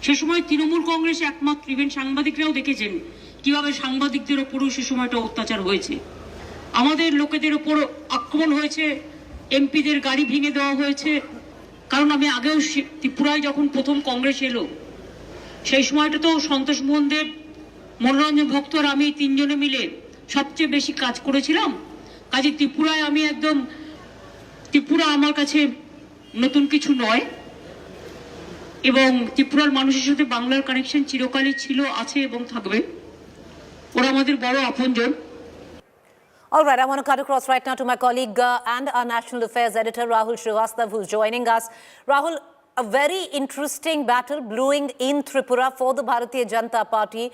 সে সময় তৃণমূল কংগ্রেস একমাত্র, ইভেন সাংবাদিকরাও দেখেছেন কিভাবে সাংবাদিকদের ওপরও সে সময়টা অত্যাচার হয়েছে, আমাদের লোকেদের ওপর আক্রমণ হয়েছে, এমপিদের গাড়ি ভেঙে দেওয়া হয়েছে। কারণ আমি আগেও ত্রিপুরায় যখন প্রথম কংগ্রেস এলো সেই সময়টা তো সন্তোষ মোহন দেব, মনোরঞ্জন ভক্ত আর আমি তিনজনে মিলে সবচেয়ে বেশি কাজ করেছিলাম। কাজে ত্রিপুরায় আমি একদম, ত্রিপুরা আমার কাছে নতুন কিছু নয় এবং ত্রিপুরার মানুষের সাথে বাংলার কানেকশন চিরকালই ছিল, আছে এবং থাকবে। ওরা আমাদের বড় আপনজন। All right, I want to cut across right now to my colleague and our National Affairs Editor, Rahul Srivastav, who's joining us. Rahul, a very interesting battle brewing in Tripura for the Bharatiya Janata Party,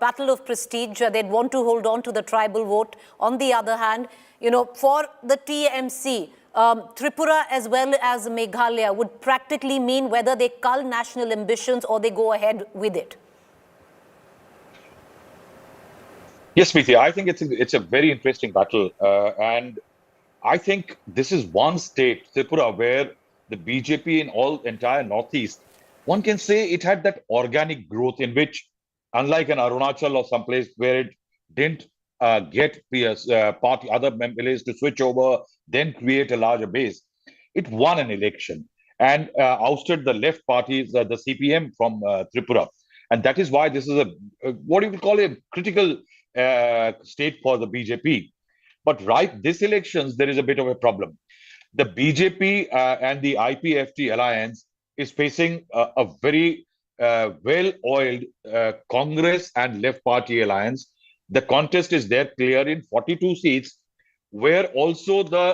battle of prestige. They'd want to hold on to the tribal vote. On the other hand, for the TMC, Tripura as well as Meghalaya would practically mean whether they cull national ambitions or they go ahead with it. Yes, Preeti, I think it's a very interesting battle. And I think this is one state, Tripura, where the BJP in entire Northeast, one can say it had that organic growth in which, unlike an Arunachal or someplace where it didn't get party other villages to switch over, then create a larger base, it won an election and ousted the left parties, the CPM from Tripura. And that is why this is what you would call a critical state for the BJP. But right, this elections, there is a bit of a problem. The BJP and the IPFT alliance is facing a very well-oiled Congress and left party alliance. The contest is there clear in 42 seats, where also the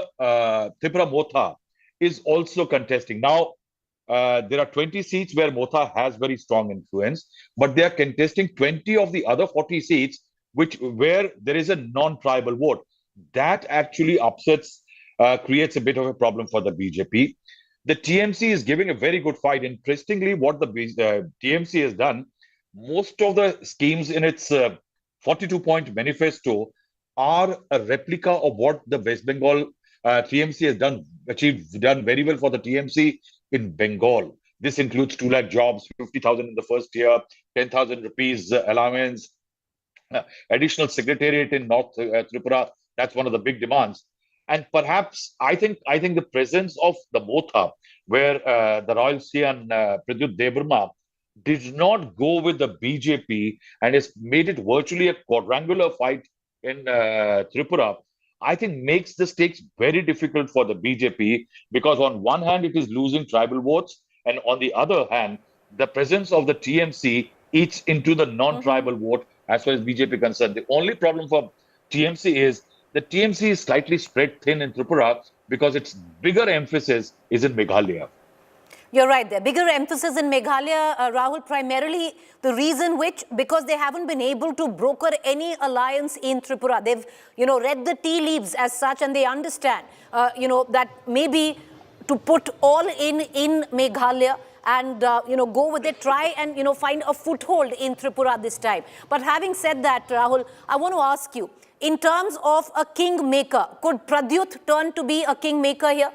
Tripura Motha is also contesting. Now, there are 20 seats where Motha has very strong influence, but they are contesting 20 of the other 40 seats where there is a non-tribal vote. That actually upsets, creates a bit of a problem for the BJP. The TMC is giving a very good fight. Interestingly, what the TMC has done, most of the schemes in its 42-point manifesto are a replica of what the West Bengal TMC has done very well for the TMC in Bengal. This includes 2 lakh jobs, 50,000 in the first year, 10,000 rupees allowance, additional secretariat in North Tripura. That's one of the big demands. And perhaps I think the presence of the Motha, where the Royal Sian Pradyut Devarma did not go with the BJP and has made it virtually a quadrangular fight in Tripura, I think makes the stakes very difficult for the BJP, because on one hand it is losing tribal votes, and on the other hand, the presence of the TMC eats into the non-tribal vote as far as BJP is concerned. The only problem for TMC is the TMC is slightly spread thin in Tripura because its bigger emphasis is in Meghalaya. You're right there. Bigger emphasis in Meghalaya, Rahul, primarily the reason which, because they haven't been able to broker any alliance in Tripura. They've, read the tea leaves as such, and they understand, that maybe to put all in Meghalaya and, go with it, try and, find a foothold in Tripura this time. But having said that, Rahul, I want to ask you, in terms of a kingmaker, could Pradyut turn to be a kingmaker here?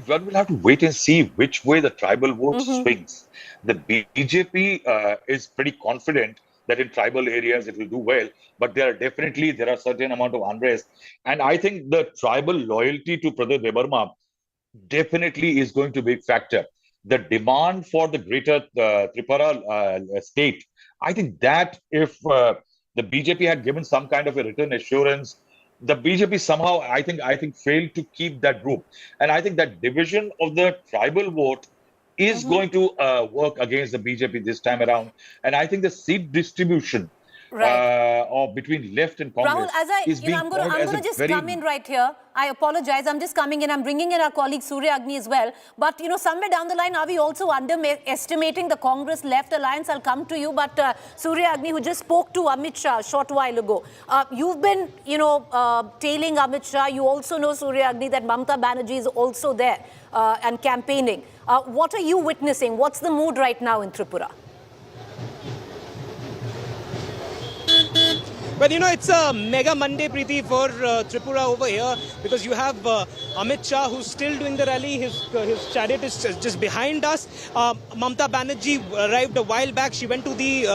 One will have to wait and see which way the tribal vote swings. The BJP is pretty confident that in tribal areas it will do well, but there are certain amount of unrest. And I think the tribal loyalty to Pradyut Devarma definitely is going to be a factor. The demand for the greater Tripura state, I think that if the BJP had given some kind of a written assurance, the BJP somehow, I think, failed to keep that group. And I think that division of the tribal vote is going to work against the BJP this time around. And I think the seat distribution between left and Congress Rahul, is being I'm going to just come in right here. I apologize. I'm just coming in. I'm bringing in our colleague Surya Agni as well. But, somewhere down the line, are we also underestimating the Congress left alliance? I'll come to you. But Surya Agni, who just spoke to Amit Shah a short while ago, you've been, tailing Amit Shah. You also know, Surya Agni, that Mamata Banerjee is also there and campaigning. What are you witnessing? What's the mood right now in Tripura? Well, it's a mega Monday, Preeti, for Tripura over here, because you have Amit Shah, who's still doing the rally. His chariot is just behind us. Mamata Banerjee arrived a while back. She went to the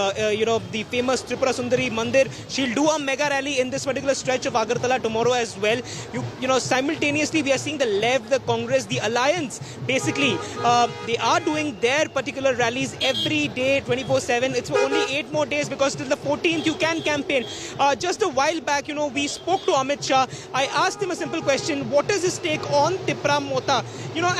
the famous Tripura Sundari Mandir. She'll do a mega rally in this particular stretch of Agartala tomorrow as well. Simultaneously we are seeing the left, the Congress, the alliance. Basically, they are doing their particular rallies every day, 24/7. It's only 8 more days, because till the 14th you can campaign. Just a while back, we spoke to Amit Shah. I asked him a simple question: what is his take on Tripura Mota?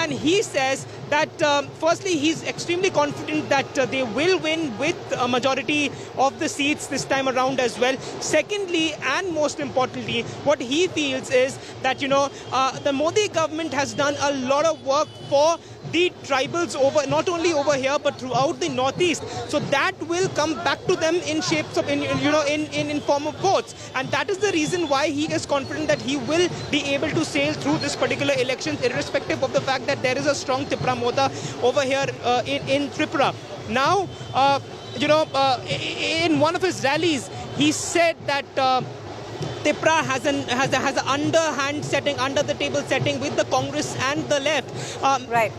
And he says that firstly, he's extremely confident that they will win with a majority of the seats this time around as well. Secondly, and most importantly, what he feels is that the Modi government has done a lot of work for the tribals not only over here but throughout the northeast. So that will come back to them in shapes of in form of votes, and that is the reason why he is confident that he will be able to sail through this particular election, irrespective of the fact that there is a strong Tripura Mota over here in Tripura. Now, in one of his rallies, he said that Tripura has an underhand setting, under the table setting with the Congress and the left. Right.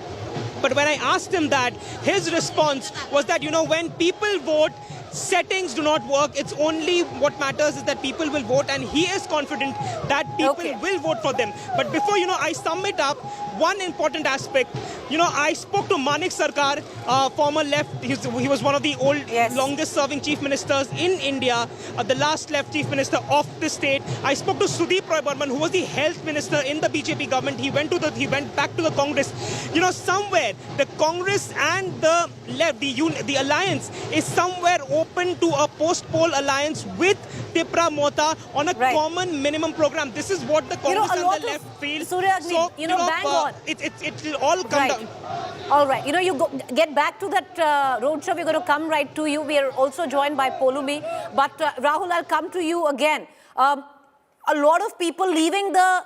But when I asked him that, his response was that, when people vote, settings do not work. It's only what matters is that people will vote, and he is confident that people will vote for them. But before, I sum it up, one important aspect, I spoke to Manik Sarkar, former left, he was one of the longest serving chief ministers in India, the last left chief minister of the state. I spoke to Sudeep Roy Burman, who was the health minister in the BJP government. He went back to the Congress. Somewhere the Congress and the left, the alliance is somewhere open to a post-poll alliance with Tripura Mota on a common minimum program. This is what the Congress and the left feel. Bang on. It will all come down. All right. Get back to that roadshow. We're going to come right to you. We are also joined by Polumi. But Rahul, I'll come to you again. A lot of people leaving the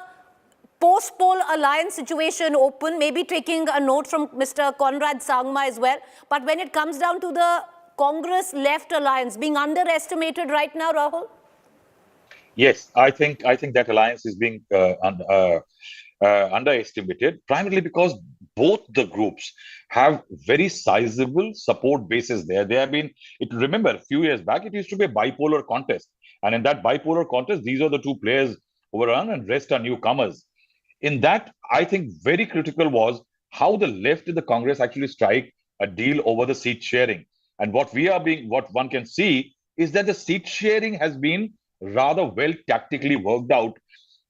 post-poll alliance situation open, maybe taking a note from Mr. Conrad Sangma as well. But when it comes down to the Congress left alliance being underestimated right now, Rahul? Yes, I think that alliance is being underestimated, primarily because both the groups have very sizable support bases there. They have been, remember, a few years back, it used to be a bipolar contest. And in that bipolar contest, these are the two players who were on, and rest are newcomers. In that, I think very critical was how the left in the Congress actually strike a deal over the seat sharing. And what one can see is that the seat sharing has been rather well tactically worked out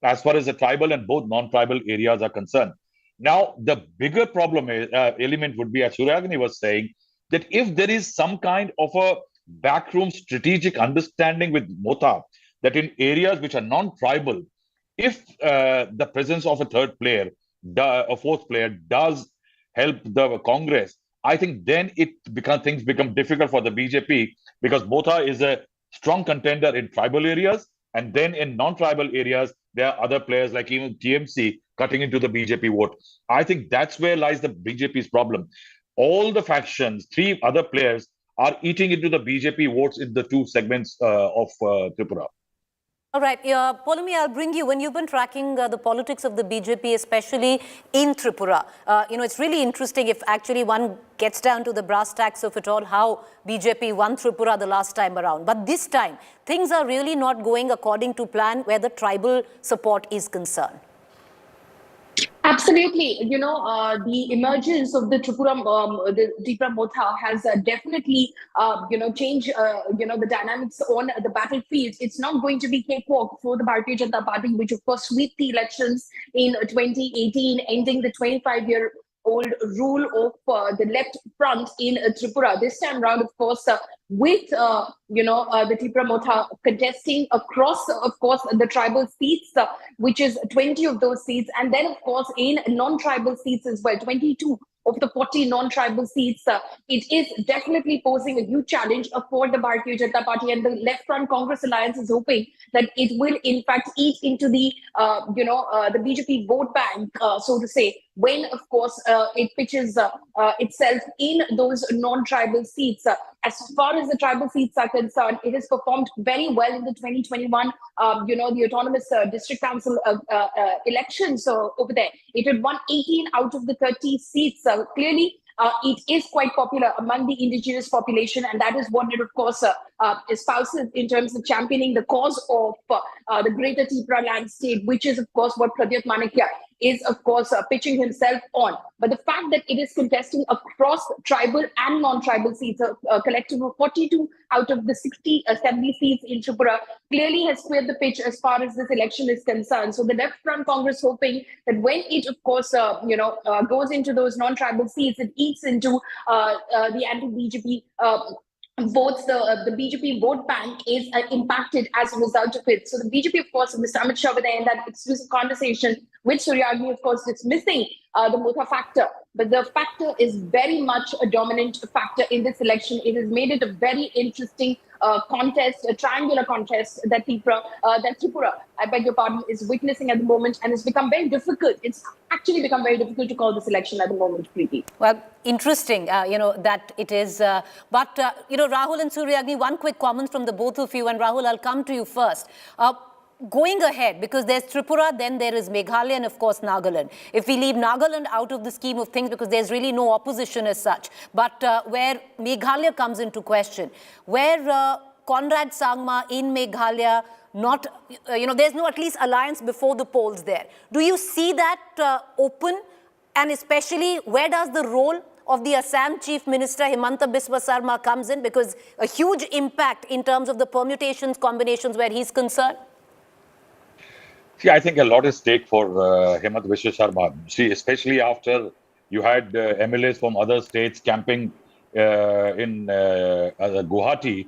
as far as the tribal and both non-tribal areas are concerned. Now, the bigger problem element would be, as Suryagini was saying, that if there is some kind of a backroom strategic understanding with Mota, that in areas which are non-tribal, if the presence of a third player, a fourth player does help the Congress, I think then things become difficult for the BJP, because Mota is a strong contender in tribal areas, and then in non-tribal areas, there are other players like even TMC cutting into the BJP vote. I think that's where lies the BJP's problem. All the factions, 3 other players, are eating into the BJP votes in the 2 segments of Tripura. All right, Polumi, I'll bring you. When you've been tracking the politics of the BJP, especially in Tripura, it's really interesting if actually one gets down to the brass tacks of it all, how BJP won Tripura the last time around. But this time, things are really not going according to plan where the tribal support is concerned. Absolutely. The emergence of the Tripura Mota has definitely, changed, the dynamics on the battlefield. It's not going to be cakewalk for the Bharatiya Janata Party, which of course swept the elections in 2018, ending the 25-year-old rule of the left front in Tripura. This time round, of course, with the Tripura Mota contesting across, of course, the tribal seats, which is 20 of those seats, and then of course in non-tribal seats as well, 22 of the 40 non-tribal seats, it is definitely posing a huge challenge for the Bharatiya Janata Party, and the Left Front Congress Alliance is hoping that it will in fact eat into the the BJP vote bank, so to say, when of course it pitches itself in those non-tribal seats. As far as the tribal seats are concerned, it has performed very well in the 2021 the autonomous district council elections over there. It had won 18 out of the 30 seats. Clearly it is quite popular among the indigenous population, and that is what it, of course, espouses in terms of championing the cause of the greater Tripura land state, which is, of course, what Pradyut Manakya is, of course, pitching himself on. But the fact that it is contesting across tribal and non-tribal seats, a collective of 42 out of the 60 assembly seats in Tripura, clearly has cleared the pitch as far as this election is concerned. So the Left Front Congress hoping that when it, of course, goes into those non-tribal seats, it eats into the anti-BJP votes. The BJP vote bank is impacted as a result of it. So the BJP, of course, Mr. Amit Shah in that exclusive conversation with Suryagni, of course, dismissing the Motha factor. But the factor is very much a dominant factor in this election. It has made it a very interesting contest, a triangular contest that Tripura, I beg your pardon, is witnessing at the moment, and it's become very difficult. It's actually become very difficult to call this election at the moment, Preeti. Well, interesting, that it is. But Rahul and Suryagni, one quick comment from the both of you, and Rahul, I'll come to you first. Going ahead, because there's Tripura, then there is Meghalaya, and of course Nagaland. If we leave Nagaland out of the scheme of things, because there's really no opposition as such, but where Meghalaya comes into question, where Conrad Sangma in Meghalaya, not, there's no at least alliance before the polls there. Do you see that open? And especially, where does the role of the Assam Chief Minister Himanta Biswa Sarma comes in? Because a huge impact in terms of the permutations, combinations where he's concerned. See, I think a lot is at stake for Himanta Biswa Sarma. See, especially after you had MLAs from other states camping in Guwahati,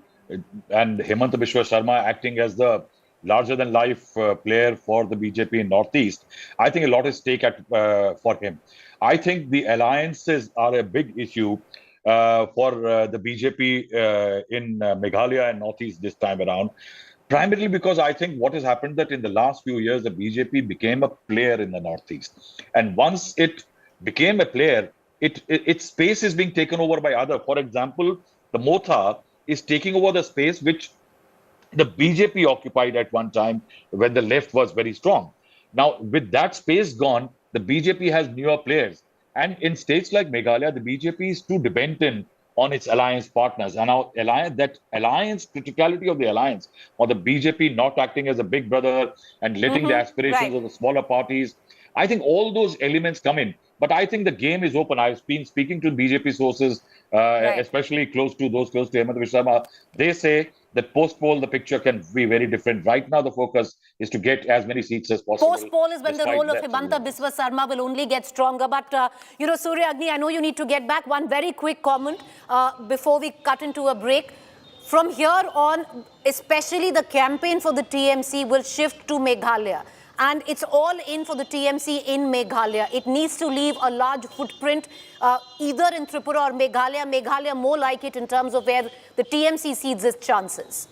and Himanta Biswa Sarma acting as the larger-than-life player for the BJP in Northeast. I think a lot is at stake for him. I think the alliances are a big issue for the BJP in Meghalaya and Northeast this time around. Primarily because I think what has happened that in the last few years, the BJP became a player in the Northeast. And once it became a player, its space is being taken over by others. For example, the Motha is taking over the space which the BJP occupied at one time when the left was very strong. Now, with that space gone, the BJP has newer players. And in states like Meghalaya, the BJP is too dependent on its alliance partners. And our alliance, criticality of the alliance, or the BJP not acting as a big brother and letting the aspirations of the smaller parties, I think all those elements come in. But I think the game is open. I've been speaking to BJP sources, especially close to Himanta Biswa Sarma. They say that post-poll, the picture can be very different. Right now, the focus is to get as many seats as possible. Post-poll is when the role of Himanta Biswa Sarma will only get stronger. But, Suryagni, I know you need to get back. One very quick comment before we cut into a break. From here on, especially the campaign for the TMC will shift to Meghalaya. And it's all in for the TMC in Meghalaya. It needs to leave a large footprint either in Tripura or Meghalaya. Meghalaya more like it in terms of where the TMC sees its chances.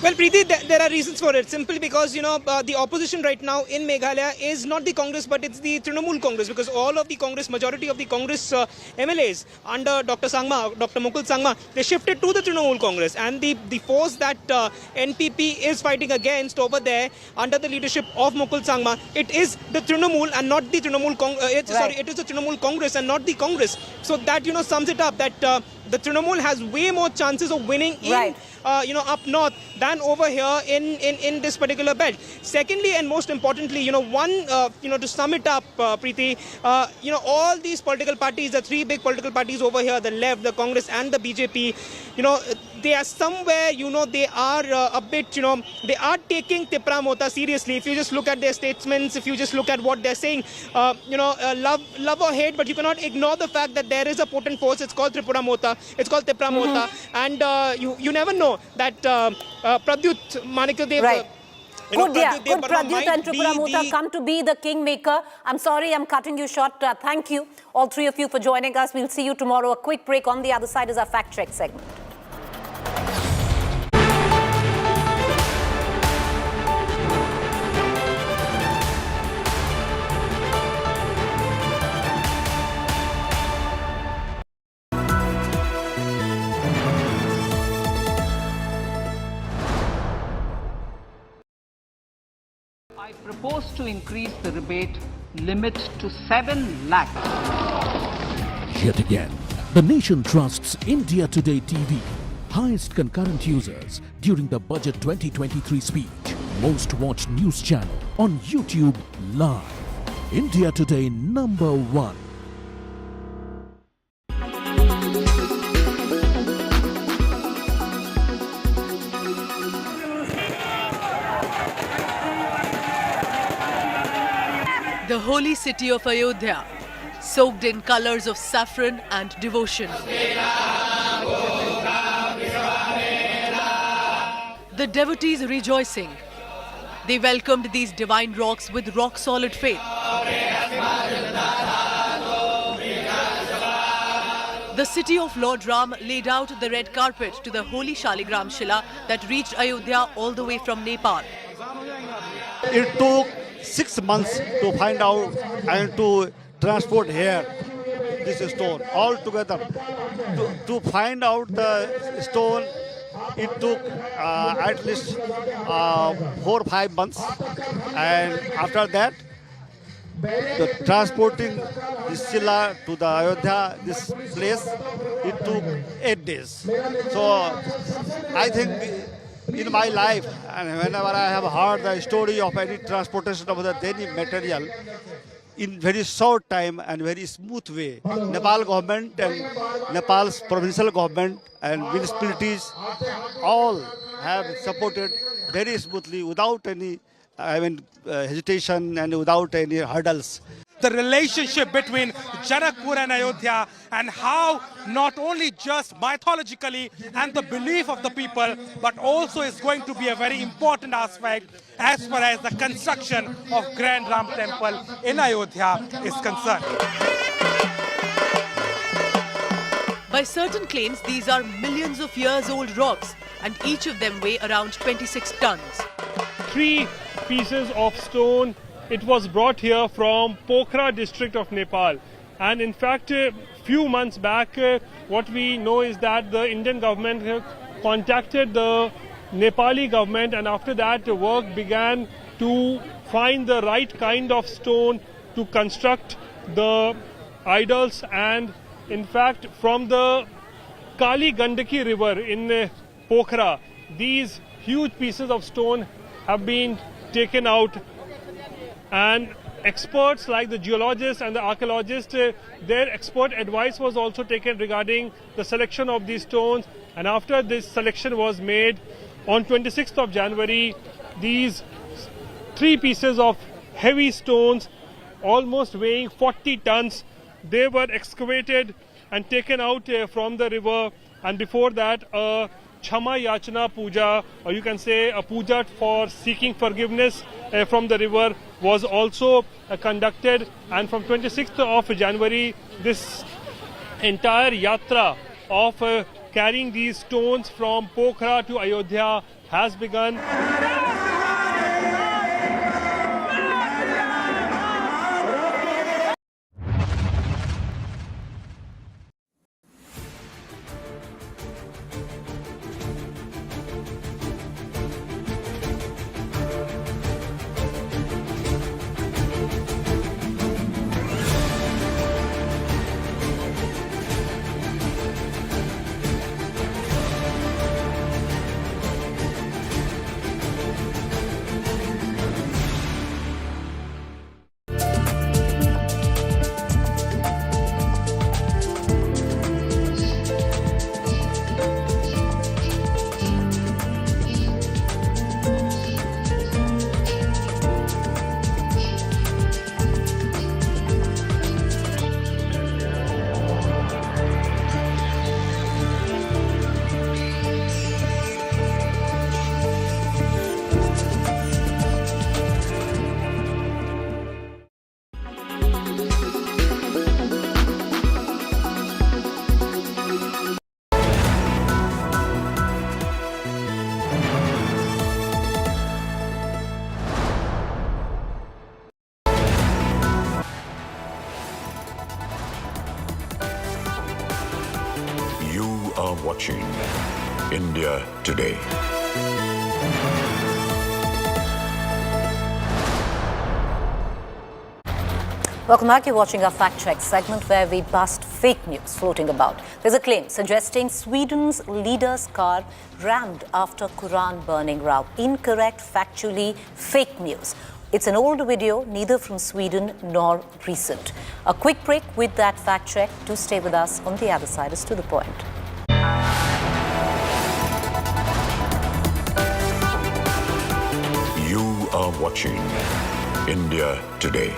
Well, Preeti, there are reasons for it. Simply because, the opposition right now in Meghalaya is not the Congress, but it's the Trinamool Congress. Because all of the Congress, majority of the Congress MLAs under Dr. Mukul Sangma, they shifted to the Trinamool Congress. And the force that NPP is fighting against over there under the leadership of Mukul Sangma, it is the Trinamool and not the Trinamool it is the Trinamool Congress and not the Congress. So that, sums it up that the Trinamool has way more chances of winning in up north than over here in this particular belt. Secondly, and most importantly, to sum it up, Preeti, all these political parties, the three big political parties over here, the left, the Congress and the BJP, they are somewhere, they are a bit, they are taking Tripura Motha seriously. If you just look at their statements, if you just look at what they're saying, love or hate, but you cannot ignore the fact that there is a potent force. It's called Tripura Motha. It's called Tripura Motha. And you never know that Pradyut Manakya, Could Pradyut Pradyut and Tripura Motha the come to be the kingmaker? I'm sorry, I'm cutting you short. Thank you, all three of you, for joining us. We'll see you tomorrow. A quick break. On the other side is our fact check segment. I propose to increase the rebate limit to 7 lakhs. Yet again, the nation trusts India Today TV. Highest concurrent users during the Budget 2023 speech. Most watched news channel on YouTube live. India Today #1. The holy city of Ayodhya, soaked in colors of saffron and devotion. The devotees rejoicing. They welcomed these divine rocks with rock-solid faith. The city of Lord Ram laid out the red carpet to the holy Shaligram Shila that reached Ayodhya all the way from Nepal. It took 6 months to find out and to transport here this stone all together. To find out the stone, it took at least 4 or 5 months, and after that, transporting this Shila to the Ayodhya, this place, it took 8 days. So I think in my life, and whenever I have heard the story of any transportation of the any material, in very short time and very smooth way, Nepal government and Nepal's provincial government and municipalities all have supported very smoothly without any hesitation and without any hurdles. The relationship between Janakpur and Ayodhya, and how not only just mythologically and the belief of the people, but also is going to be a very important aspect as far as the construction of Grand Ram Temple in Ayodhya is concerned. By certain claims, these are millions of years old rocks, and each of them weigh around 26 tons. 3 pieces of stone. It was brought here from Pokhara district of Nepal, and in fact few months back what we know is that the Indian government contacted the Nepali government, and after that work began to find the right kind of stone to construct the idols. And in fact from the Kali Gandaki river in Pokhara, these huge pieces of stone have been taken out, and experts like the geologists and the archaeologists, their expert advice was also taken regarding the selection of these stones. And after this selection was made, on 26th of January, these 3 pieces of heavy stones, almost weighing 40 tons, they were excavated and taken out from the river. And before that, a Chama Yachana Puja, or you can say a puja for seeking forgiveness from the river, was also conducted. And from 26th of January, this entire yatra of carrying these stones from Pokhara to Ayodhya has begun. are watching India Today. Welcome back. You're watching our fact check segment where we bust fake news floating about. There's a claim suggesting Sweden's leader's car rammed after Quran burning row. Incorrect, factually fake news. It's an old video, neither from Sweden nor recent. A quick break with that fact check. Do stay with us. On the other side is To The Point. You are watching India Today.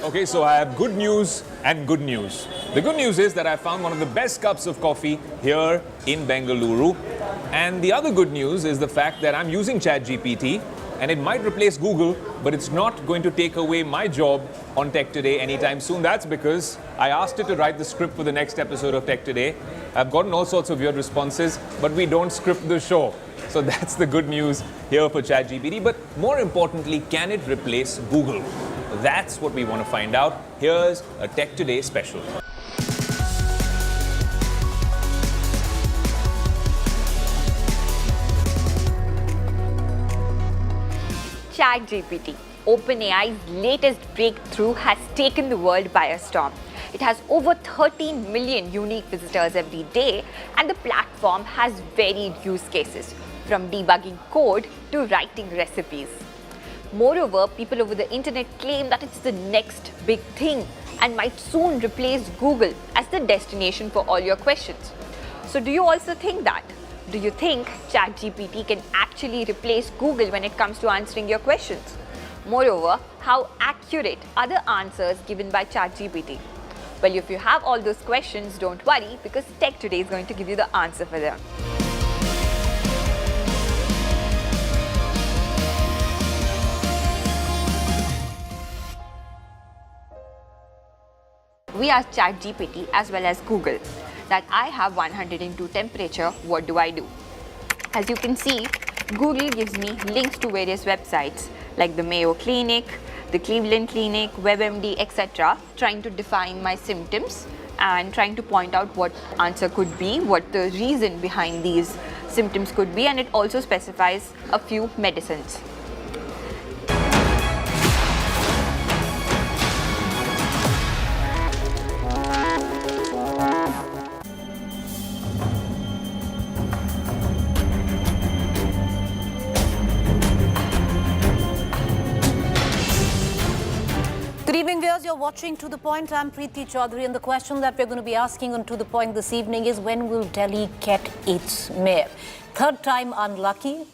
Okay, so I have good news and good news. The good news is that I found one of the best cups of coffee here in Bengaluru. And the other good news is the fact that I'm using ChatGPT, and it might replace Google, but it's not going to take away my job on Tech Today anytime soon. That's because I asked it to write the script for the next episode of Tech Today. I've gotten all sorts of weird responses, but we don't script the show. So that's the good news here for ChatGPT. But more importantly, can it replace Google? That's what we want to find out. Here's a Tech Today special. ChatGPT, OpenAI's latest breakthrough, has taken the world by a storm. It has over 13 million unique visitors every day, and the platform has varied use cases, from debugging code to writing recipes. Moreover, people over the internet claim that it's the next big thing and might soon replace Google as the destination for all your questions. So do you also think that? Do you think ChatGPT can actually replace Google when it comes to answering your questions? Moreover, how accurate are the answers given by ChatGPT? Well, if you have all those questions, don't worry, because Tech Today is going to give you the answer for them. We asked ChatGPT as well as Google that I have 102 temperature, what do I do? As you can see, Google gives me links to various websites like the Mayo Clinic, the Cleveland Clinic, WebMD, etc., trying to define my symptoms and trying to point out what answer could be, what the reason behind these symptoms could be, and it also specifies a few medicines. Good evening, viewers. You're watching To The Point. I'm Preeti Chaudhary, and the question that we're going to be asking on To The Point this evening is, when will Delhi get its mayor? Third time unlucky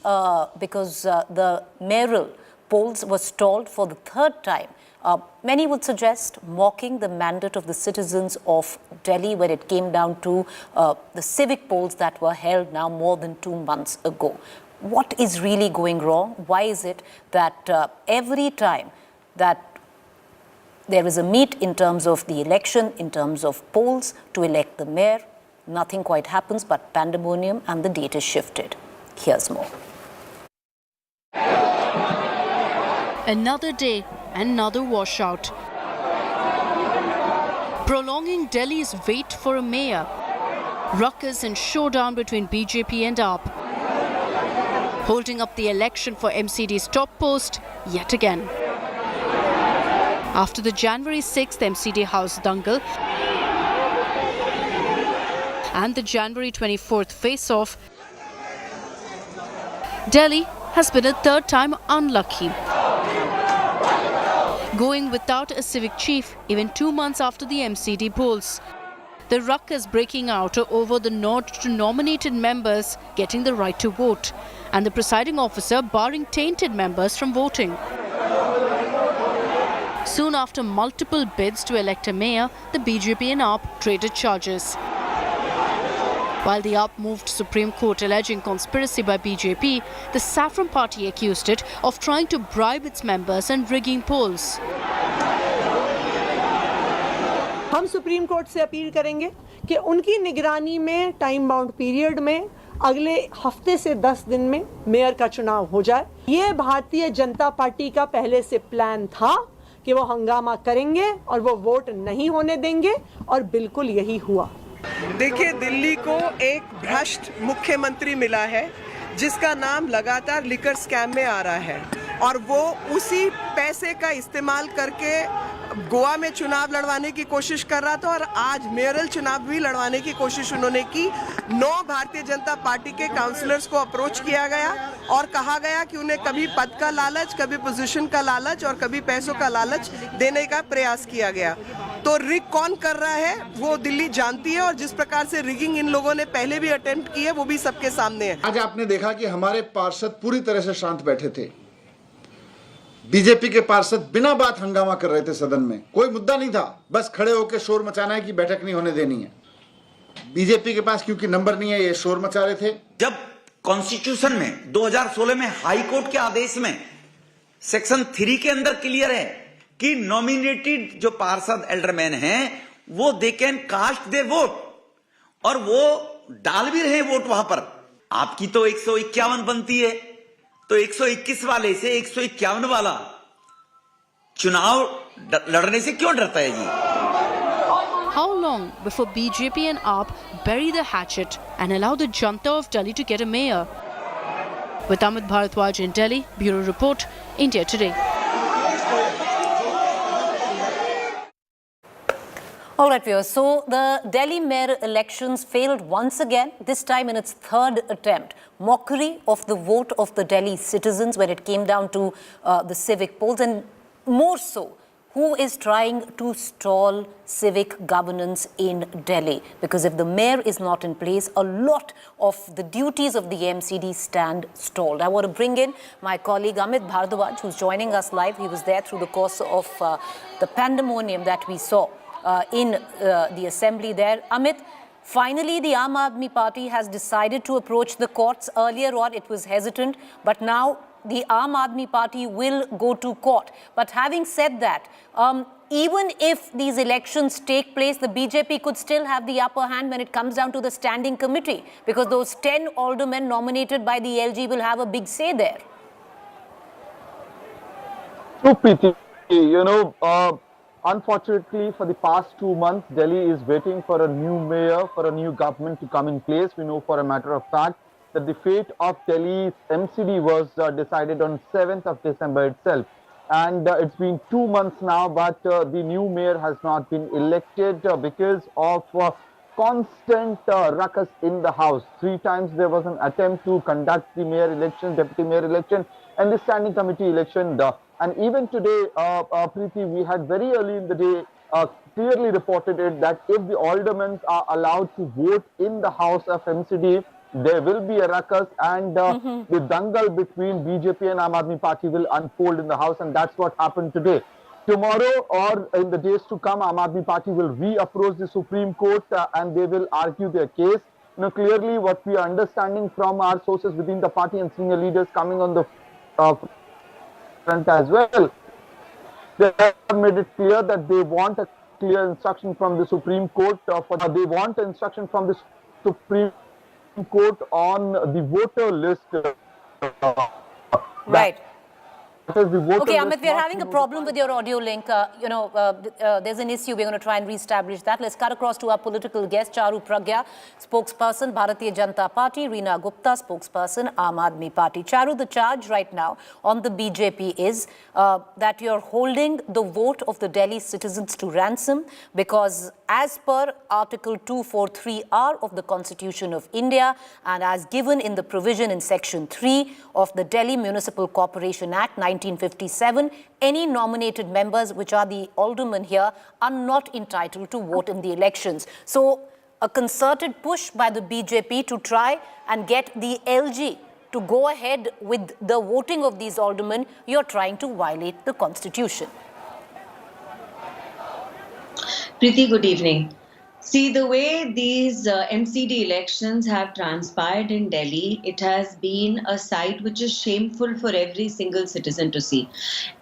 because the mayoral polls were stalled for the third time. Many would suggest mocking the mandate of the citizens of Delhi when it came down to the civic polls that were held now more than 2 months ago. What is really going wrong? Why is it that every time that there is a meet in terms of the election, in terms of polls to elect the mayor, nothing quite happens but pandemonium, and the date is shifted? Here's more. Another day, another washout. Prolonging Delhi's wait for a mayor. Ruckus and showdown between BJP and AAP. Holding up the election for MCD's top post yet again. After the January 6th MCD House dangle and the January 24th face-off, Delhi has been a third time unlucky. Going without a civic chief even 2 months after the MCD polls. The ruckus breaking out over the nod to nominated members getting the right to vote, and the presiding officer barring tainted members from voting. Soon after multiple bids to elect a mayor, the BJP and AAP traded charges. While the AAP moved to Supreme Court alleging conspiracy by BJP, the Saffron Party accused it of trying to bribe its members and rigging polls. हम supreme court से appeal करेंगे कि उनकी निगरानी में time bound period में अगले हफ्ते से 10 दिन में मेयर का चुनाव हो जाए। ये भारतीय जनता पार्टी का पहले से प्लान था कि वो हंगामा करेंगे और वो वोट नहीं होने देंगे, और बिल्कुल यही हुआ। देखिए, दिल्ली को एक भ्रष्ट मुख्यमंत्री मिला है जिसका नाम लगातार लिकर स्कैम में आ रहा है, और वो उसी पैसे का इस्तेमाल करके गोवा में चुनाव लड़वाने की कोशिश कर रहा था, और आज मेयरल चुनाव भी लड़वाने की कोशिश उन्होंने की। 9 भारतीय जनता पार्टी के काउंसलर्स को अप्रोच किया गया और कहा गया कि उन्हें कभी पद का लालच, कभी पोजीशन का लालच और कभी पैसों का लालच देने का प्रयास किया गया। तो रिग कौन कर रहा है वो दिल्ली जानती है, और जिस प्रकार से रिगिंग इन लोगों ने पहले भी अटेम्प्ट की है वो भी सबके सामने है। आज आपने देखा कि हमारे पार्षद पूरी तरह से शांत बैठे थे। बीजेपी के पार्षद बिना बात हंगामा कर रहे थे सदन में, कोई मुद्दा नहीं था, बस खड़े होकर शोर मचाना है कि बैठक नहीं होने देनी है। बीजेपी के पास क्योंकि नंबर नहीं है, ये शोर मचा रहे थे। जब कॉन्स्टिट्यूशन में 2016 में हाई कोर्ट के आदेश में सेक्शन 3 के अंदर क्लियर है कि नॉमिनेटेड जो पार्षद एल्डरमैन हैं वो they can cast their vote, और वो डाल भी रहे वोट वहां पर। आपकी तो 151 बनती है, तो 121 वाले से 151 वाला चुनाव लड़ने से क्यों डरता है जी? How long before BJP and AAP bury the hatchet and allow the Janta of Delhi to get a mayor? With Amit Bharadwaj in Delhi, Bureau Report, India Today. All right, viewers. So the Delhi mayor elections failed once again, this time in its third attempt. Mockery of the vote of the Delhi citizens when it came down to the civic polls, and more so, who is trying to stall civic governance in Delhi? Because if the mayor is not in place, a lot of the duties of the MCD stand stalled. I want to bring in my colleague Amit Bharadwaj, who's joining us live. He was there through the course of the pandemonium that we saw in the assembly there. Amit, finally the Aam Aadmi Party has decided to approach the courts. Earlier on it was hesitant, but now the Aam Aadmi Party will go to court. But having said that, even if these elections take place, the BJP could still have the upper hand when it comes down to the standing committee, because those 10 aldermen nominated by the LG will have a big say there. So, Preeti, unfortunately, for the past 2 months, Delhi is waiting for a new mayor, for a new government to come in place. We know for a matter of fact that the fate of Delhi's MCD was decided on 7th of December itself. And it's been 2 months now, but the new mayor has not been elected because of constant ruckus in the house. 3 times there was an attempt to conduct the mayor election, deputy mayor election, and the standing committee election. And even today, Preeti, we had very early in the day clearly reported it that if the aldermen are allowed to vote in the house of MCD, there will be a ruckus, and the dangle between BJP and Aam Aadmi Party will unfold in the house, and that's what happened today. Tomorrow or in the days to come, Aam Aadmi Party will re-approach the Supreme Court and they will argue their case. Clearly what we are understanding from our sources within the party and senior leaders coming on the front as well, they have made it clear that they want a clear instruction from the Supreme Court. They want instruction from the Supreme Court on the voter list. Right. Okay, Amit, we are having a problem with your audio link. There's an issue. We're going to try and re-establish that. Let's cut across to our political guest, Charu Pragya, spokesperson, Bharatiya Janata Party, Reena Gupta, spokesperson, Aam Aadmi Party. Charu, the charge right now on the BJP is that you're holding the vote of the Delhi citizens to ransom because as per Article 243R of the Constitution of India and as given in the provision in Section 3 of the Delhi Municipal Corporation Act 1957, any nominated members, which are the aldermen here, are not entitled to vote in the elections. So a concerted push by the BJP to try and get the LG to go ahead with the voting of these aldermen, you're trying to violate the Constitution. Preeti, good evening. See, the way these MCD elections have transpired in Delhi, it has been a sight which is shameful for every single citizen to see.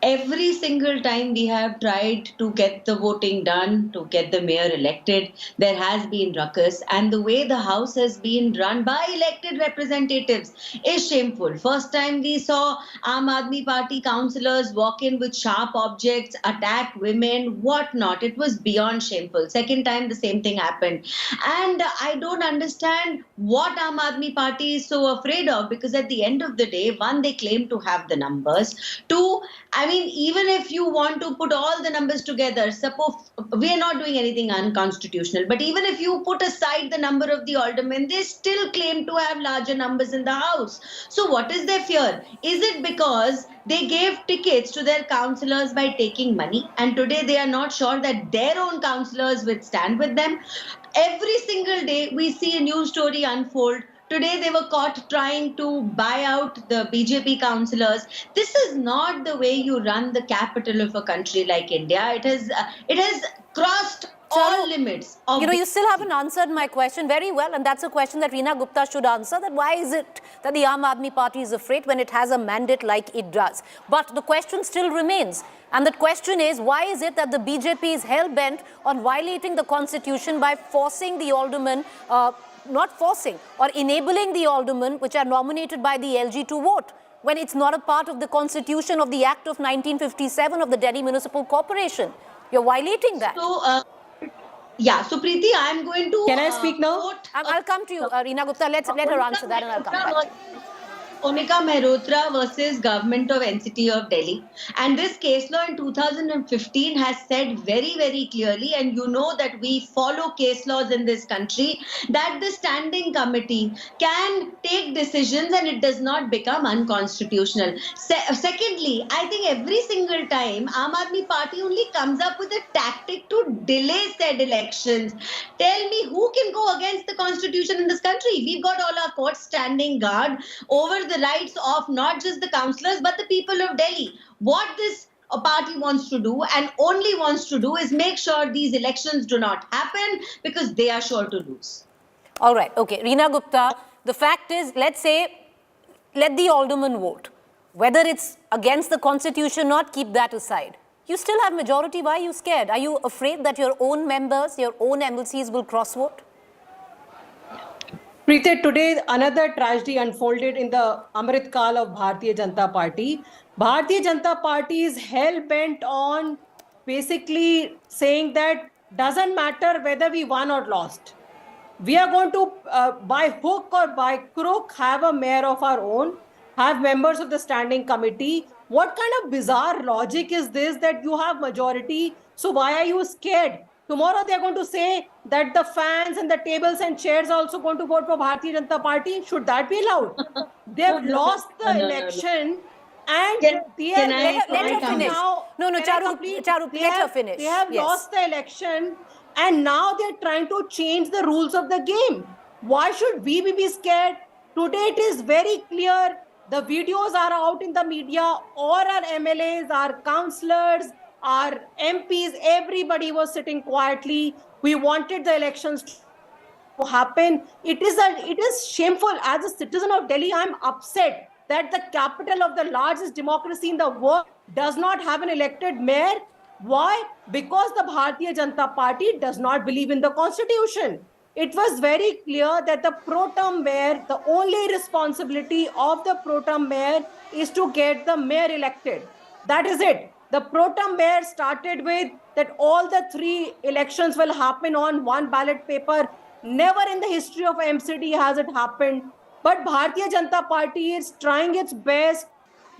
Every single time we have tried to get the voting done, to get the mayor elected, there has been ruckus. And the way the house has been run by elected representatives is shameful. First time we saw Aam Aadmi Party councillors walk in with sharp objects, attack women, whatnot. It was beyond shameful. Second time, the same thing happened. And I don't understand what Aam Aadmi Party is so afraid of, because at the end of the day, one, they claim to have the numbers. Two, I mean, even if you want to put all the numbers together, suppose we are not doing anything unconstitutional, but even if you put aside the number of the aldermen, they still claim to have larger numbers in the house. So what is their fear? Is it because they gave tickets to their councillors by taking money, and today they are not sure that their own councillors would stand with them? Every single day we see a new story unfold. Today they were caught trying to buy out the BJP councillors. This is not the way you run the capital of a country like India. It has crossed all limits. You still haven't answered my question very well, and that's a question that Reena Gupta should answer, that why is it that the Aam Aadmi Party is afraid when it has a mandate like it does? But the question still remains, and the question is, why is it that the BJP is hell-bent on violating the constitution by forcing the aldermen, not forcing, or enabling the aldermen which are nominated by the LG to vote, when it's not a part of the constitution of the Act of 1957 of the Delhi Municipal Corporation? You're violating that. So Preeti, I'm going to... Can I speak now? I'll come to you, Reena Gupta. Let her answer that and I'll come back to you. Monica Mehrotra versus Government of NCT of Delhi. And this case law in 2015 has said very, very clearly, and you know that we follow case laws in this country, that the standing committee can take decisions and it does not become unconstitutional. Secondly, I think every single time Aam Aadmi Party only comes up with a tactic to delay said elections. Tell me who can go against the constitution in this country? We've got all our courts standing guard over the rights of not just the councillors but the people of Delhi. What this party wants to do, and only wants to do, is make sure these elections do not happen, because they are sure to lose. All right, okay. Reena Gupta, the fact is, let's say, let the aldermen vote. Whether it's against the constitution or not, keep that aside. You still have majority. Why are you scared? Are you afraid that your own members, your own MLCs will cross-vote? Preeti, today another tragedy unfolded in the Amrit Kal of Bharatiya Janata Party. Bharatiya Janata Party is hell-bent on basically saying that doesn't matter whether we won or lost. We are going to, by hook or by crook, have a mayor of our own, have members of the standing committee. What kind of bizarre logic is this, that you have majority, so why are you scared? Tomorrow they are going to say that the fans and the tables and chairs are also going to vote for Bharatiya Janata Party. Should that be allowed? They have lost the election and they are... Let her finish. Charu, let her finish. They have lost the election and now they are trying to change the rules of the game. Why should we be scared? Today it is very clear. The videos are out in the media. All our MLAs, our councillors, our MPs, everybody was sitting quietly. We wanted the elections to happen. It is shameful. As a citizen of Delhi, I'm upset that the capital of the largest democracy in the world does not have an elected mayor. Why? Because the Bharatiya Janata Party does not believe in the constitution. It was very clear that the pro-tem mayor, the only responsibility of the pro-tem mayor is to get the mayor elected. That is it. The pro-tem mayor started with that all the 3 elections will happen on one ballot paper. Never in the history of MCD has it happened. But Bharatiya Janata Party is trying its best.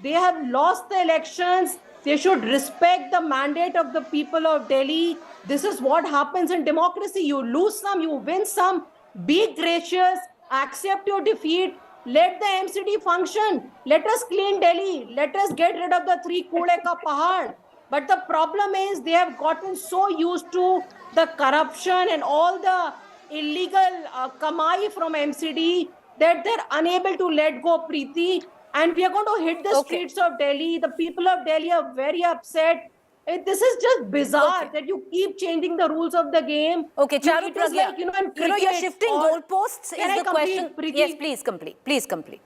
They have lost the elections. They should respect the mandate of the people of Delhi. This is what happens in democracy. You lose some, you win some. Be gracious, accept your defeat. Let the MCD function. Let us clean Delhi. Let us get rid of the 3 Kude ka Pahad. But the problem is they have gotten so used to the corruption and all the illegal kamai from MCD that they're unable to let go, Preeti. And we are going to hit the streets of Delhi. The people of Delhi are very upset. This is just bizarre that you keep changing the rules of the game. Okay, Charu It is Pragya, like, in you're shifting goalposts Can is I the question. complete, Preeti? Yes, please complete. Please complete.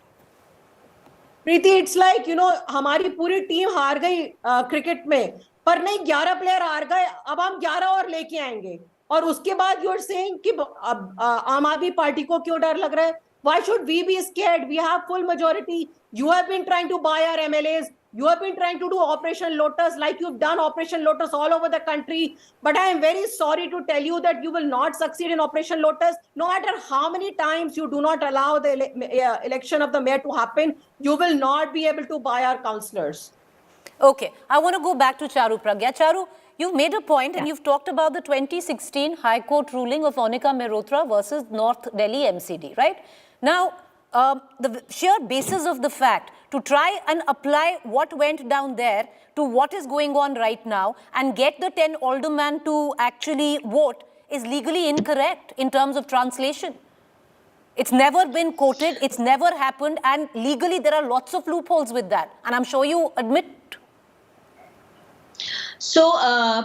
Preeti, it's like हमारी पूरी team हार गई cricket में, पर नहीं 11 player हार गए, अब हम 11 और लेके आएंगे, और उसके बाद यू आर सेइंग कि आम आदमी पार्टी को क्यों डर लग रहा है? Why should we be scared? We have full majority. You have been trying to buy our MLAs. You have been trying to do Operation Lotus, like you've done Operation Lotus all over the country. But I am very sorry to tell you that you will not succeed in Operation Lotus. No matter how many times you do not allow the election of the mayor to happen, you will not be able to buy our councillors. Okay, I want to go back to Charu Pragya. Charu, you've made a point and you've talked about the 2016 High Court ruling of Monica Mehrotra versus North Delhi MCD, right? Now, the sheer basis of the fact to try and apply what went down there to what is going on right now and get the 10 aldermen to actually vote is legally incorrect in terms of translation. It's never been quoted, it's never happened, and legally there are lots of loopholes with that. And I'm sure you admit. So,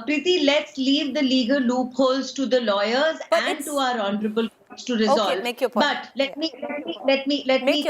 Preeti, let's leave the legal loopholes to the lawyers and to our honourable courts to resolve. Okay, make your point. But let me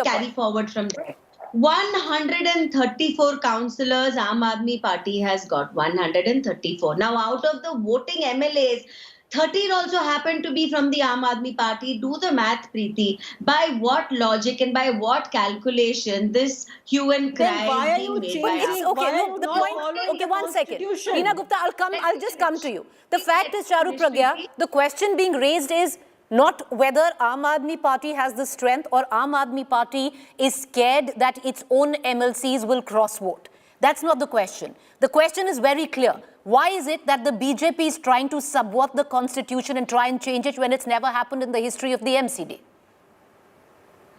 carry forward from there. 134 councillors Aam Aadmi Party has got, 134. Now, out of the voting MLAs, 13 also happen to be from the Aam Aadmi Party. Do the math, Preeti. By what logic and by what calculation this hue and cry Then why are is you being made? changing? Okay, Why are no, you the not point. following Okay, the one second. Constitution? Reena Gupta, I'll just come to you. The fact is, Charu Pragya, the question being raised is not whether Aam Aadmi Party has the strength or Aam Aadmi Party is scared that its own MLCs will cross-vote. That's not the question. The question is very clear. Why is it that the BJP is trying to subvert the constitution and try and change it when it's never happened in the history of the MCD?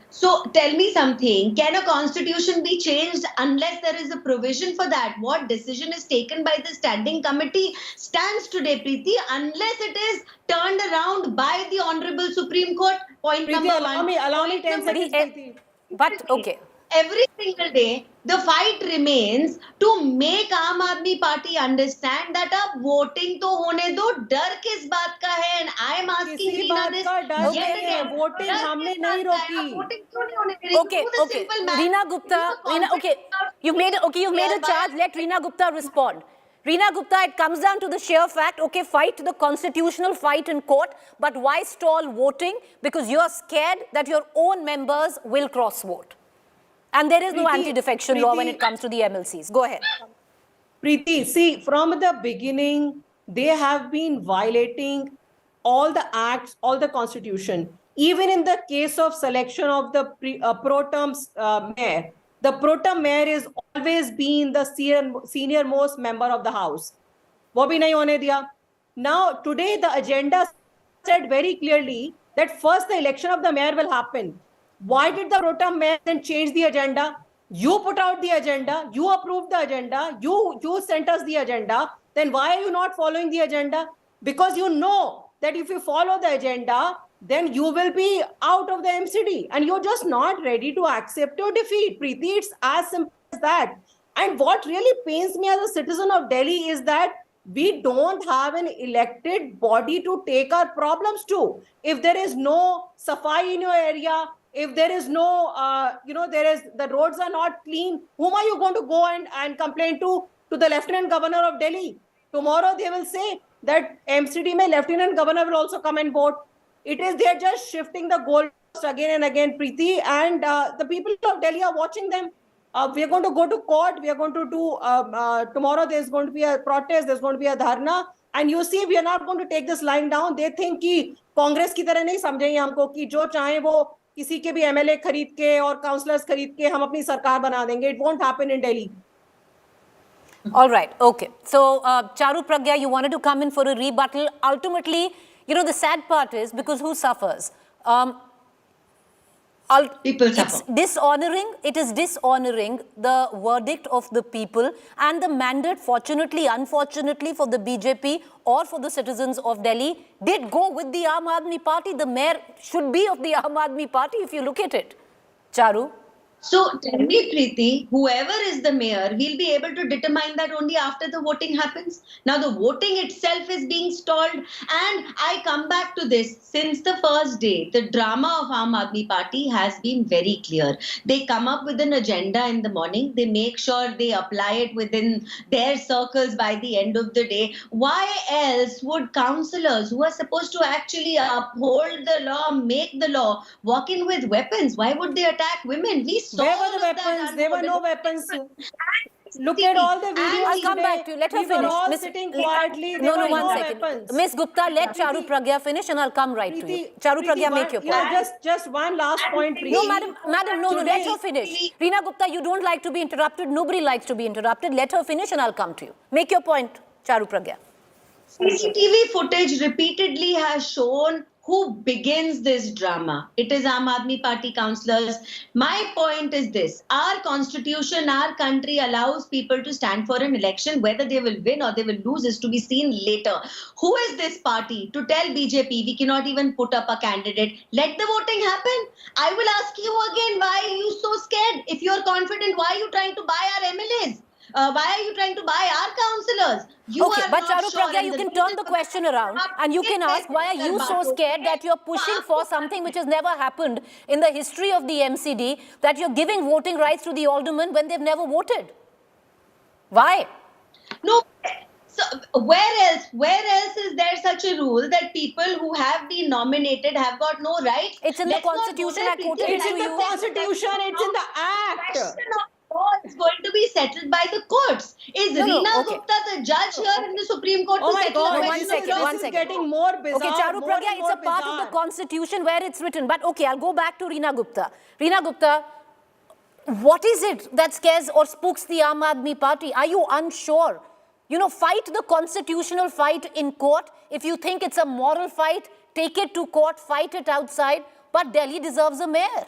So tell me something, can a constitution be changed unless there is a provision for that? What decision is taken by the standing committee stands today, Preeti, unless it is turned around by the Honorable Supreme Court. Point Preeti, number allow one. me 10 seconds, Preeti. But, okay. Every single day, the fight remains to make Aam Aadmi Party understand that अब voting तो होने दो, डर किस बात का है? And I am asking किसी Reena बात this का डर yet नहीं है, again. वोटिंग डर हमने किस नहीं बात का है? रोकी. आप voting क्यों नहीं होने दे रही? Okay, Do the okay. simple math. Reena Gupta, okay, you've made a charge. Let Reena Gupta respond. Reena Gupta, it comes down to the sheer fact, okay, fight the constitutional fight in court, but why stall voting? Because you're scared that your own members will cross-vote. And there is no anti-defection law when it comes to the MLCs. Go ahead. Preeti, see, from the beginning, they have been violating all the acts, all the constitution. Even in the case of selection of the pro term mayor, the pro term mayor is always been the senior most member of the house. वो भी नहीं होने दिया. Now, today the agenda said very clearly that first the election of the mayor will happen. Why did the pro tem mayor then change the agenda? You put out the agenda, you approved the agenda, you sent us the agenda. Then why are you not following the agenda? Because you know that if you follow the agenda, then you will be out of the MCD and you're just not ready to accept your defeat. Preeti, it's as simple as that. And what really pains me as a citizen of Delhi is that we don't have an elected body to take our problems to. If there is no safai in your area, if there is no, the roads are not clean, whom are you going to go and complain to the Lieutenant Governor of Delhi? Tomorrow they will say that MCD mein Lieutenant Governor will also come and vote. They're just shifting the goalpost again and again, Preeti, and the people of Delhi are watching them. We are going to go to court, we are going to do, tomorrow there's going to be a protest, there's going to be a dharna, and you see we are not going to take this lying down. They think कि कांग्रेस की तरह नहीं समझेंगे हमको कि जो चाहे वो किसी के भी एमएलए खरीद के और काउंसलर्स खरीद के हम अपनी सरकार बना देंगे. It won't happen in Delhi. All right, okay. So, Charu Pragya, you wanted to come in for a rebuttal. Ultimately, the sad part is because who suffers? It is dishonoring the verdict of the people and the mandate, fortunately, unfortunately for the BJP or for the citizens of Delhi, did go with the Aam Aadmi Party. The mayor should be of the Aam Aadmi Party if you look at it. Charu? So tell me, Preeti, whoever is the mayor, we'll be able to determine that only after the voting happens. Now the voting itself is being stalled, and I come back to this. Since the first day, the drama of Aam Aadmi Party has been very clear. They come up with an agenda in the morning. They make sure they apply it within their circles by the end of the day. Why else would councillors who are supposed to actually uphold the law, make the law, walk in with weapons? Why would they attack women? We saw Where were the weapons? There were no weapons. Look at all the videos. I'll come back to you. Let her we finish. were all Miss- sitting quietly. No, There were one no second. weapons. Miss Gupta, let Charu Pragya finish and I'll come right to you. Charu Pragya, make your point. Just one last point, Preeti. No, madam, no, let her finish. Reena Gupta, you don't like to be interrupted. Nobody likes to be interrupted. Let her finish and I'll come to you. Make your point, Charu Pragya. CCTV footage repeatedly has shown who begins this drama. It is Aam Aadmi Party councillors. My point is this. Our constitution, our country allows people to stand for an election. Whether they will win or they will lose is to be seen later. Who is this party to tell BJP we cannot even put up a candidate? Let the voting happen. I will ask you again, why are you so scared? If you are confident, why are you trying to buy our MLAs? Why are you trying to buy our councillors? Okay, but Charu Pragya, you can turn the question around and you can ask, why are you so scared that you're pushing for something which has never happened in the history of the MCD, that you're giving voting rights to the aldermen when they've never voted? Why? No. So where else is there such a rule that people who have been nominated have got no rights? It's in the Constitution. I quoted It's in the Constitution. It's in the Act. It's going to be settled by the courts. Is Reena Gupta the judge here in the Supreme Court to settle a question? One second. Getting more bizarre. Okay, Charu Pragya, it's a part of the Constitution where it's written. But okay, I'll go back to Reena Gupta. Reena Gupta, what is it that scares or spooks the Aam Aadmi Party? Are you unsure? You know, fight the constitutional fight in court. If you think it's a moral fight, take it to court, fight it outside. But Delhi deserves a mayor.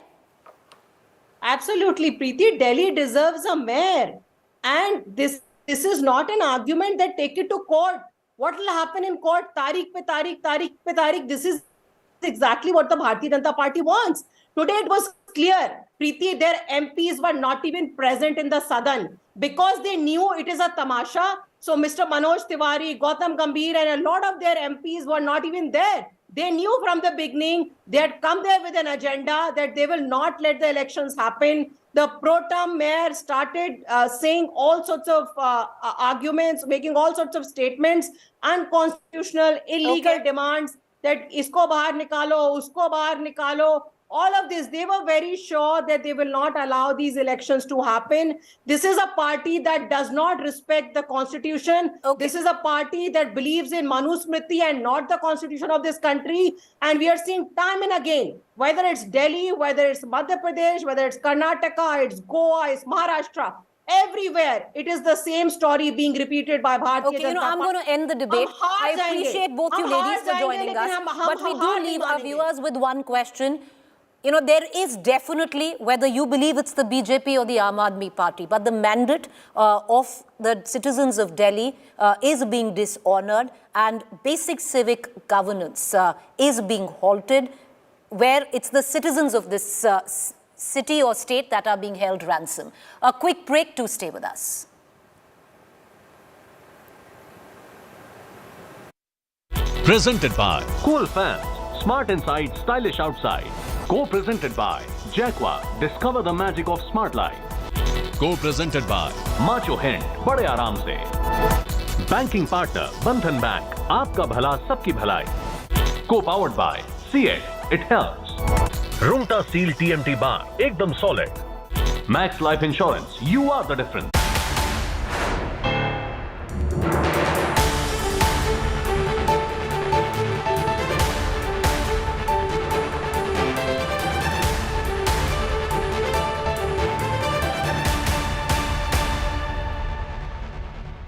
Absolutely, Preeti. Delhi deserves a mayor. And this is not an argument that take it to court. What will happen in court? Tariq pe tariq, tariq pe tariq. This is exactly what the Bharatiya Janata Party wants. Today it was clear. Preeti, their MPs were not even present in the Sadan because they knew it is a tamasha. So Mr. Manoj Tiwari, Gautam Gambhir and a lot of their MPs were not even there. They knew from the beginning, they had come there with an agenda that they will not let the elections happen. The pro-tem mayor started saying all sorts of arguments, making all sorts of statements, unconstitutional, illegal demands that isko bahar nikalo, usko bahar nikalo. All of this, they were very sure that they will not allow these elections to happen. This is a party that does not respect the constitution. This is a party that believes in Manusmriti and not the constitution of this country. And we are seeing time and again, whether it's Delhi, whether it's Madhya Pradesh, whether it's Karnataka, it's Goa, it's Maharashtra, everywhere it is the same story being repeated by Bharatiya Okay, I'm going to end the debate. I appreciate both you ladies for joining us. But we do leave our viewers with one question. You know, there is definitely, whether you believe it's the BJP or the Aam Aadmi Party, but the mandate of the citizens of Delhi is being dishonored and basic civic governance is being halted, where it's the citizens of this city or state that are being held ransom. A quick break to stay with us. Presented by Cool Fans, smart inside, stylish outside. Co-presented by Jaguar, discover the magic of smart life. Co-presented by Macho Hind, बड़े आराम से. Banking partner Bandhan Bank, आपका भला सबकी भलाई. Co-powered by CH, it helps. Rumta Seal TMT Bar, एकदम solid. Max Life Insurance, you are the difference.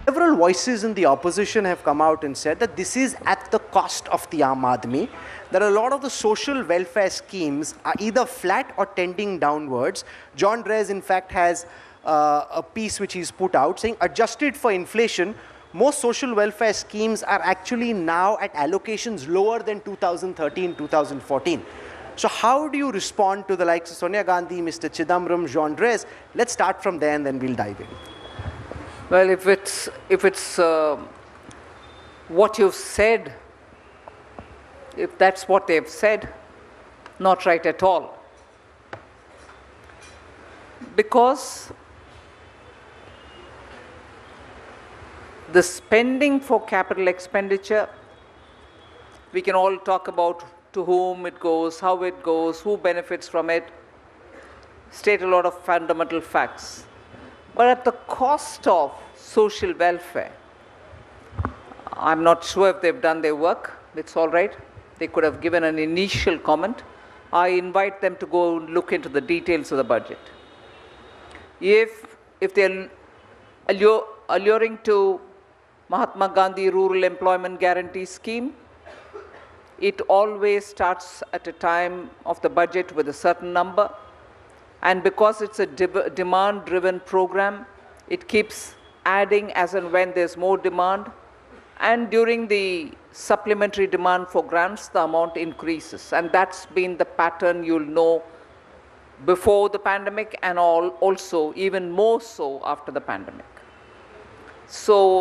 Several voices in the opposition have come out and said that this is at the cost of the Aam Aadmi, that a lot of the social welfare schemes are either flat or tending downwards. John Drez, in fact, has a piece which he's put out saying, adjusted for inflation, most social welfare schemes are actually now at allocations lower than 2013-2014. So how do you respond to the likes of Sonia Gandhi, Mr. Chidambaram, Jean Dress? Let's start from there and then we'll dive in. Well, if it's what you've said, if that's what they've said, not right at all. Because the spending for capital expenditure, we can all talk about to whom it goes, how it goes, who benefits from it, state a lot of fundamental facts. But at the cost of social welfare, I'm not sure if they've done their work. It's all right. They could have given an initial comment. I invite them to go look into the details of the budget. If they're alluring to Mahatma Gandhi Rural Employment Guarantee Scheme, it always starts at a time of the budget with a certain number. And because it's a demand-driven program, it keeps adding as and when there's more demand. And during the supplementary demand for grants, the amount increases. And that's been the pattern you'll know before the pandemic and also even more so after the pandemic. So